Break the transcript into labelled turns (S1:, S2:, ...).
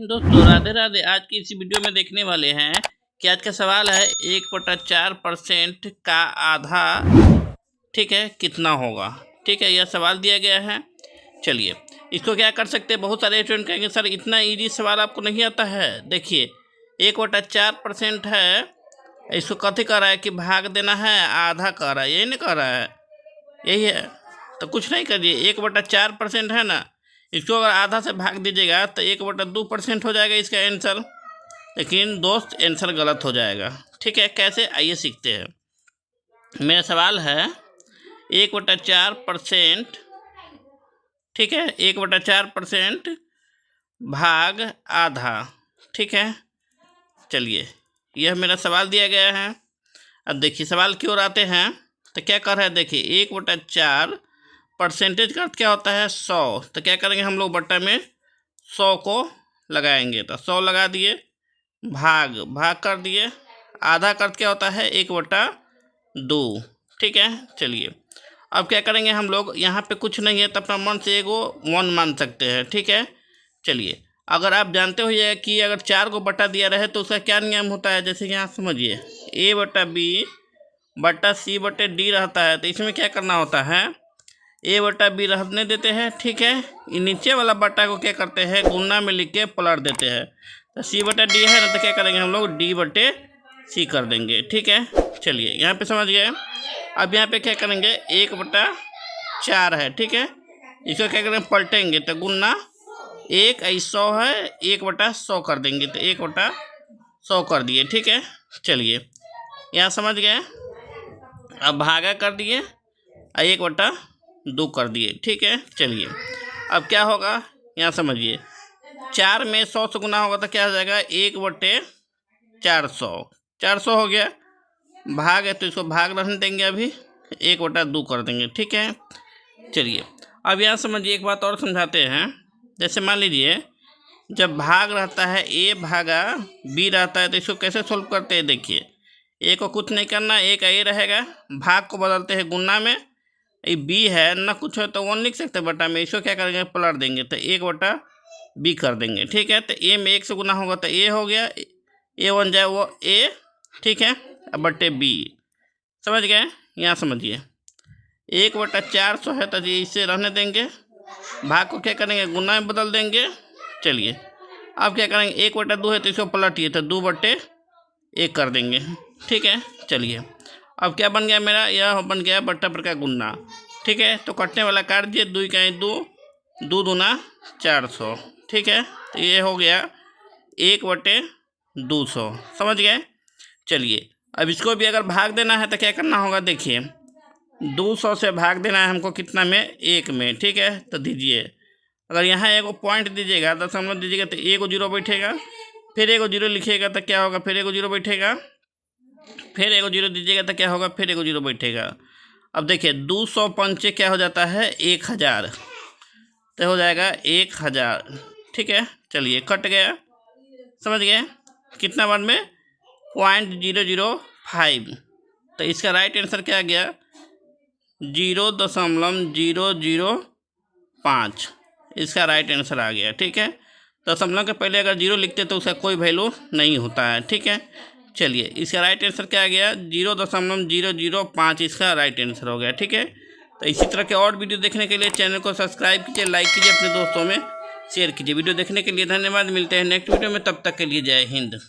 S1: दोस्तों राधे राधे। आज की इस वीडियो में देखने वाले हैं कि आज का सवाल है 1/4% का आधा ठीक है कितना होगा। ठीक है, यह सवाल दिया गया है। चलिए इसको क्या कर सकते हैं। बहुत सारे स्टूडेंट कहेंगे सर इतना इजी सवाल आपको नहीं आता है। देखिए 1/4% है, इसको कथी कर रहा है कि भाग देना है, आधा कर रहा है, यही नहीं कर रहा है, यही है। तो कुछ नहीं करिए, 1/4% है ना, इसको अगर आधा से भाग दीजिएगा तो 1/2% हो जाएगा इसका आंसर। लेकिन दोस्त आंसर गलत हो जाएगा। ठीक है, कैसे, आइए सीखते हैं। मेरा सवाल है 1/4%, ठीक है, 1/4% भाग आधा। ठीक है, चलिए यह मेरा सवाल दिया गया है। अब देखिए सवाल की ओर आते हैं तो क्या कर रहा है। देखिए 1/4 परसेंटेज का अर्थ क्या होता है 100। तो क्या करेंगे हम लोग बट्टा में 100 को लगाएंगे। तो 100 लगा दिए, भाग कर दिए, आधा का अर्थ क्या होता है 1/2। ठीक है, चलिए अब क्या करेंगे हम लोग, यहाँ पे कुछ नहीं है तो अपना मन से एगो 1 मान सकते हैं। ठीक है, चलिए अगर आप जानते हो ये कि अगर 4 को बटा दिया रहे तो उसका क्या नियम होता है, जैसे कि यहाँ समझिए A/B/C/D रहता है। तो इसमें क्या करना होता है, A/B रहने देते हैं। ठीक है, ये नीचे वाला बट्टा को क्या करते हैं गुना में लिख के पलट देते हैं। तो C/D है ना, तो क्या करेंगे हम लोग D/C कर देंगे। ठीक है, चलिए यहाँ पे समझ गए। अब यहाँ पे क्या करेंगे 1/4 है। ठीक है, इसको क्या करेंगे पलटेंगे तो गुना 100 है, 1/100 कर देंगे तो 1/100 कर दिए। ठीक है, चलिए यहाँ समझ गए। अब भागा कर दिए, 1/2 कर दिए। ठीक है, चलिए अब क्या होगा यहाँ समझिए, 4 में 100 से गुना होगा तो क्या हो जाएगा 1/400, 400 हो गया। भाग है तो इसको भाग रहने देंगे, अभी 1/2 कर देंगे। ठीक है, चलिए अब यहाँ समझिए एक बात और समझाते हैं। जैसे मान लीजिए जब भाग रहता है A/B रहता है तो इसको कैसे सोल्व करते हैं। देखिए A को कुछ नहीं करना, A का A रहेगा, भाग को बदलते हैं गुना में, ये B है ना, कुछ है तो 1 लिख सकते हैं बटा में, इसको क्या करेंगे पलट देंगे तो 1/B कर देंगे। ठीक है, तो A में 1 से गुना होगा तो A हो गया, A 1 जाए वो A। ठीक है, अब बटे B, समझ गए। यहाँ समझिए 1/400 है तो जी इसे रहने देंगे, भाग को क्या करेंगे गुना में बदल देंगे। चलिए अब क्या करेंगे 1/2 है तो इसको पलटिए तो 2/1 कर देंगे। ठीक है, चलिए अब क्या बन गया मेरा, यह बन गया बट्टा पर का गुना। ठीक है, तो कटने वाला काट दिए, 2 का 2, 2 दूना 400। ठीक है, तो ये हो गया 1/200, समझ गए। चलिए अब इसको भी अगर भाग देना है तो क्या करना होगा, देखिए 200 से भाग देना है हमको कितना में, 1 में। ठीक है, तो दीजिए, अगर यहाँ एगो पॉइंट दीजिएगा, दशमलव दीजिएगा तो एगो 0 बैठेगा, फिर एगो 0 लिखिएगा तो क्या होगा, फिर एगो 0 बैठेगा, फिर एगो 0 दीजिएगा तो क्या होगा, फिर एगो 0 बैठेगा। अब देखिए 200 पंचे क्या हो जाता है 1000, तो हो जाएगा 1000। ठीक है, चलिए कट गया, समझ गए। कितना बार में 0.005, तो इसका राइट आंसर क्या आ गया 0.005, इसका राइट आंसर आ गया। ठीक है, दशमलव के पहले अगर 0 लिखते तो उसका कोई वैल्यू नहीं होता है। ठीक है, चलिए इसका राइट आंसर क्या आ गया 0.005, इसका राइट आंसर हो गया। ठीक है, तो इसी तरह के और वीडियो देखने के लिए चैनल को सब्सक्राइब कीजिए, लाइक कीजिए, अपने दोस्तों में शेयर कीजिए। वीडियो देखने के लिए धन्यवाद। मिलते हैं नेक्स्ट वीडियो में, तब तक के लिए जय हिंद।